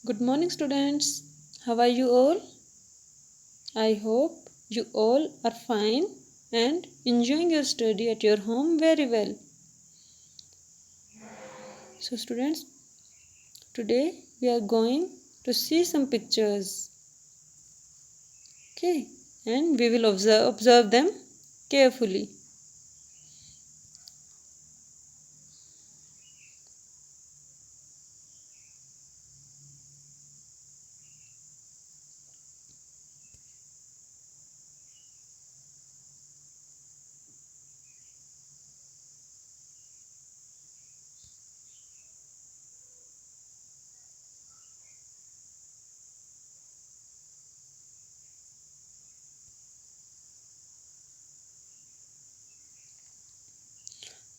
Good morning, students. How are you all? I hope you all are fine and enjoying your study at your home very well. So, students, today we are going to see some pictures. Okay, and we will observe them carefully.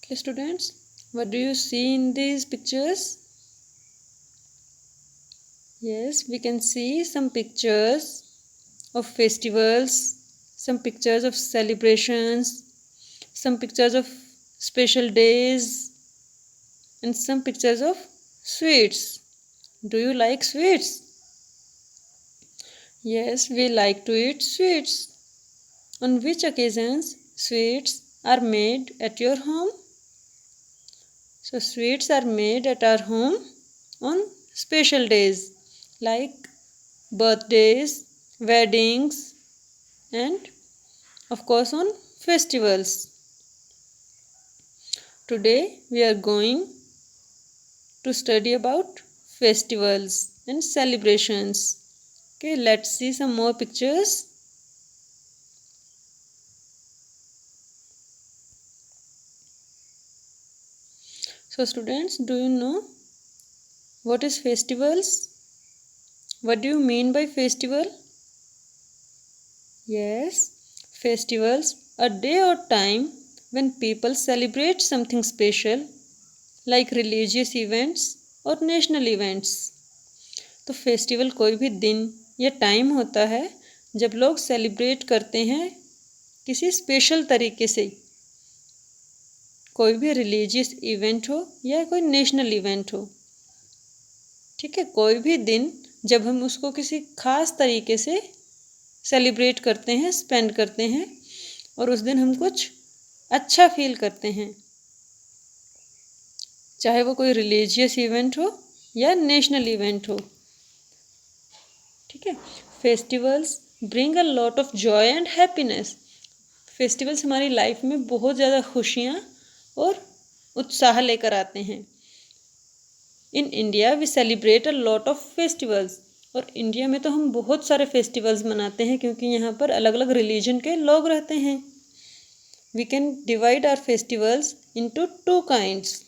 Okay, students, what do you see in these pictures? Yes, we can see some pictures of festivals, some pictures of celebrations, some pictures of special days, and some pictures of sweets. Do you like sweets? Yes, we like to eat sweets. On which occasions sweets are made at your home? So, sweets are made at our home on special days like birthdays, weddings, and of course on festivals. Today we are going to study about festivals and celebrations. Okay, let's see some more pictures. So students, do you know what is festivals? What do you mean by festival? Yes, festivals, a day or time when people celebrate something special like religious events और national events. तो festival कोई भी दिन या time होता है जब लोग सेलिब्रेट करते हैं किसी स्पेशल तरीके से, कोई भी रिलीजियस इवेंट हो या कोई नेशनल इवेंट हो. ठीक है, कोई भी दिन जब हम उसको किसी खास तरीके से सेलिब्रेट करते हैं, स्पेंड करते हैं और उस दिन हम कुछ अच्छा फील करते हैं, चाहे वो कोई रिलीजियस इवेंट हो या नेशनल इवेंट हो. ठीक है, festivals bring a lot of joy and happiness. Festivals हमारी लाइफ में बहुत ज़्यादा खुशियाँ और उत्साह लेकर आते हैं. In India we celebrate a lot of festivals. और इंडिया में तो हम बहुत सारे फेस्टिवल्स मनाते हैं क्योंकि यहाँ पर अलग अलग रिलीजन के लोग रहते हैं. We can divide our festivals into two kinds,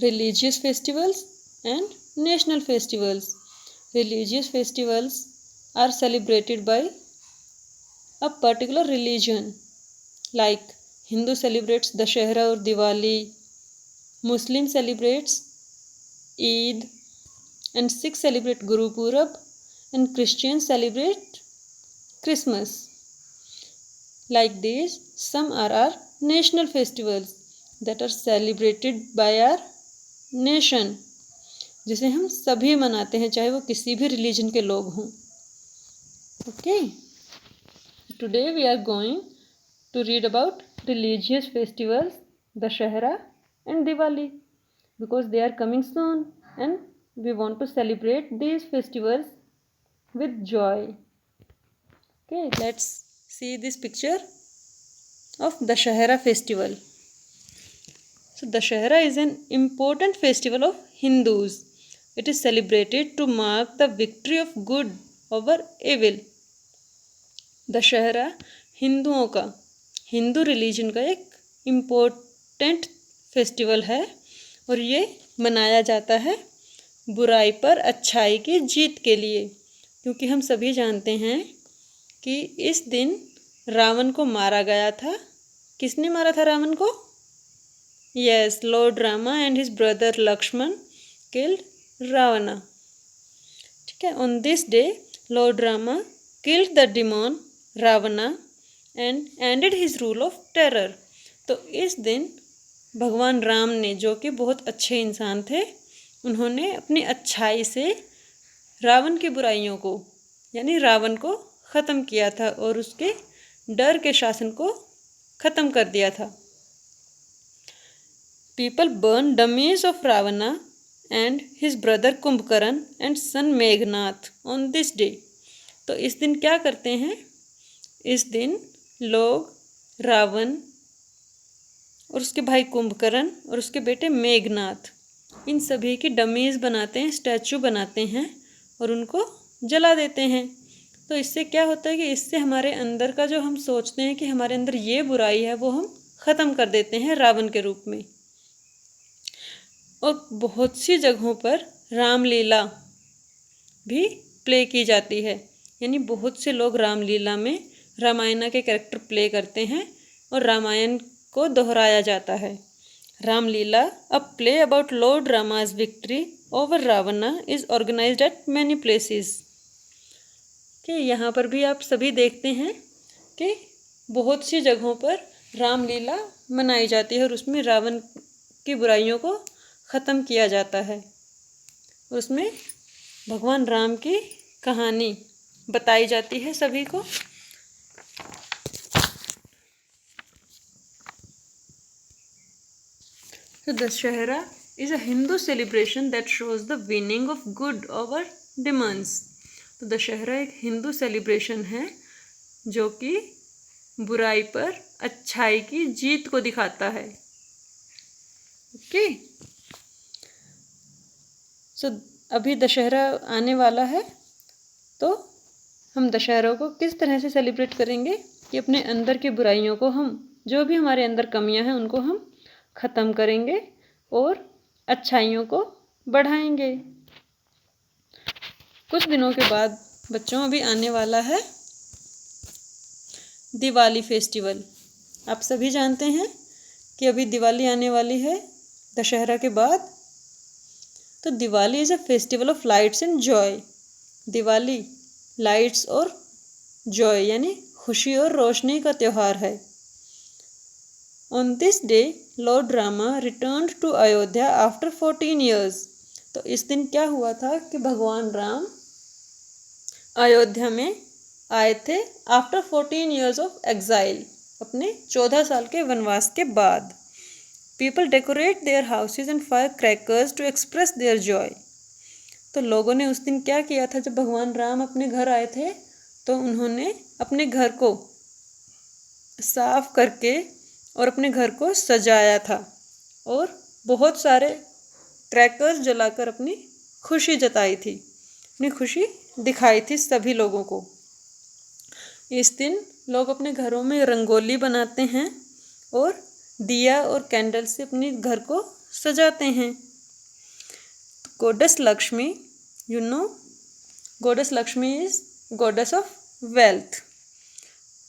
religious festivals and national festivals. Religious festivals are celebrated by a particular religion, like Hindu celebrates Dashehra or Diwali, Muslim celebrates Eid, and Sikh celebrate Guru Purab, and Christians celebrate Christmas. Like these, some are our national festivals that are celebrated by our nation, जिसे हम सभी मनाते हैं चाहे वो किसी भी religion के लोग हों. Okay, today we are going to read about religious festivals Dussehra and Diwali because they are coming soon and we want to celebrate these festivals with joy. Okay, let's see this picture of Dashahara festival. So Dashahara is an important festival of Hindus. It is celebrated to mark the victory of good over evil. Dussehra हिंदुओं का, Hindu religion का एक important festival है और ये मनाया जाता है बुराई पर अच्छाई की जीत के लिए, क्योंकि हम सभी जानते हैं कि इस दिन रावण को मारा गया था. किसने मारा था रावण को? Yes, Lord Rama and his brother Lakshman killed Ravana. ठीक है, on this day Lord Rama killed the demon Ravana and ended his rule of terror. तो इस दिन भगवान राम ने, जो कि बहुत अच्छे इंसान थे, उन्होंने अपनी अच्छाई से रावण की बुराइयों को यानी रावण को ख़त्म किया था और उसके डर के शासन को ख़त्म कर दिया था। People burn dummies of Ravana and his brother Kumbhakarna and son Meghnath on this day. तो इस दिन क्या करते हैं? इस दिन लोग रावण और उसके भाई कुंभकर्ण और उसके बेटे मेघनाथ इन सभी की डमीज बनाते हैं, स्टैचू बनाते हैं और उनको जला देते हैं। तो इससे क्या होता है कि इससे हमारे अंदर का जो हम सोचते हैं कि हमारे अंदर ये बुराई है वो हम ख़त्म कर देते हैं रावण के रूप में। और बहुत सी जगहों पर रामलीला भी प्ले की जाती है, यानी बहुत से लोग रामलीला में रामायण के कैरेक्टर प्ले करते हैं और रामायण को दोहराया जाता है। Ramlila, a play about lord Rama's victory over Ravana, is organized at many places. कि यहाँ पर भी आप सभी देखते हैं कि बहुत सी जगहों पर रामलीला मनाई जाती है और उसमें रावण की बुराइयों को ख़त्म किया जाता है। उसमें भगवान राम की कहानी बताई जाती है सभी को। So Dashera is a Hindu celebration that shows the winning of good over demons. तो दशहरा एक हिंदू सेलिब्रेशन है जो कि बुराई पर अच्छाई की जीत को दिखाता है। ओके, सो अभी दशहरा आने वाला है, तो हम दशहरा को किस तरह से सेलिब्रेट करेंगे कि अपने अंदर की बुराइयों को हम, जो भी हमारे अंदर कमियां हैं उनको हम ख़त्म करेंगे और अच्छाइयों को बढ़ाएंगे। कुछ दिनों के बाद बच्चों अभी आने वाला है दिवाली फेस्टिवल। आप सभी जानते हैं कि अभी दिवाली आने वाली है दशहरा के बाद। तो Diwali is a festival of lights and joy. Diwali lights और जॉय यानी खुशी और रोशनी का त्यौहार है। On this day Lord Rama returned to Ayodhya after 14 years. तो इस दिन क्या हुआ था कि भगवान राम अयोध्या में आए थे आफ्टर 14 ईयर्स ऑफ एग्जाइल, अपने 14 साल के वनवास के बाद। People decorate their houses and fire crackers to express their joy. तो लोगों ने उस दिन क्या किया था, जब भगवान राम अपने घर आए थे तो उन्होंने अपने घर को साफ करके और अपने घर को सजाया था और बहुत सारे क्रैकर्स जलाकर अपनी खुशी जताई थी, अपनी खुशी दिखाई थी सभी लोगों को। इस दिन लोग अपने घरों में रंगोली बनाते हैं और दिया और कैंडल से अपने घर को सजाते हैं। Goddess Lakshmi, you know, goddess Lakshmi is goddess of wealth.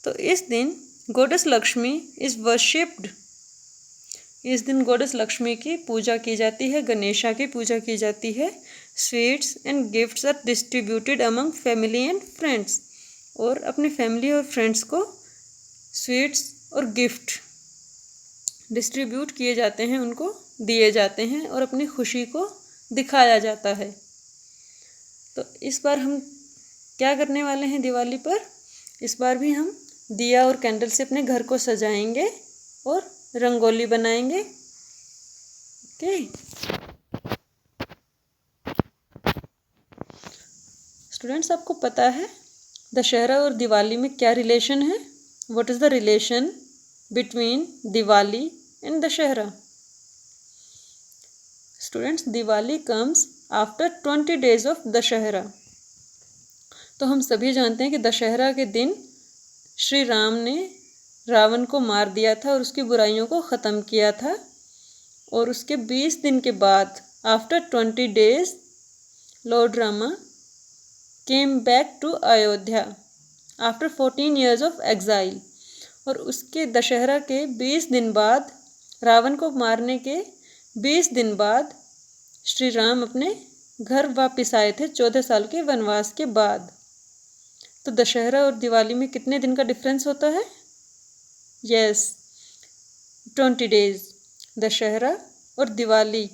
तो इस दिन गॉडेस लक्ष्मी इज वर्शिप्ड। इस दिन गॉडेस लक्ष्मी की पूजा की जाती है, गणेशा की पूजा की जाती है। Sweets and gifts are distributed among family and friends. और अपने फैमिली और फ्रेंड्स को स्वीट्स और गिफ्ट डिस्ट्रीब्यूट किए जाते हैं, उनको दिए जाते हैं और अपनी खुशी को दिखाया जाता है। तो इस बार हम क्या करने वाले हैं दिवाली पर? इस बार भी हम दिया और कैंडल से अपने घर को सजाएंगे और रंगोली बनाएंगे। ओके, स्टूडेंट्स, आपको पता है दशहरा और दिवाली में क्या रिलेशन है? What is the relation between Diwali and Dussehra? Students, Diwali comes after 20 days of Dussehra. तो हम सभी जानते हैं कि दशहरा के दिन श्री राम ने रावण को मार दिया था और उसकी बुराइयों को ख़त्म किया था। और उसके 20 दिन के बाद after 20 days Lord Rama came back to Ayodhya after 14 years of exile. और उसके दशहरा के 20 दिन बाद, रावण को मारने के 20 दिन बाद श्री राम अपने घर वापस आए थे 14 साल के वनवास के बाद। तो दशहरा और दिवाली में कितने दिन का डिफरेंस होता है? Yes, 20 days। दशहरा और दिवाली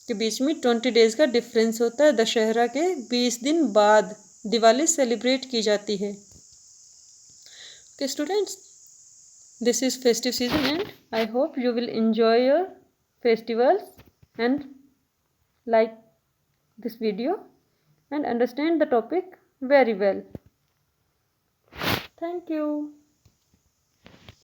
के बीच में 20 डेज का डिफरेंस होता है। दशहरा के 20 दिन बाद दिवाली सेलिब्रेट की जाती है। Okay students, this is festive season and I hope you will enjoy your festivals and like this video and understand the topic very well. Thank you.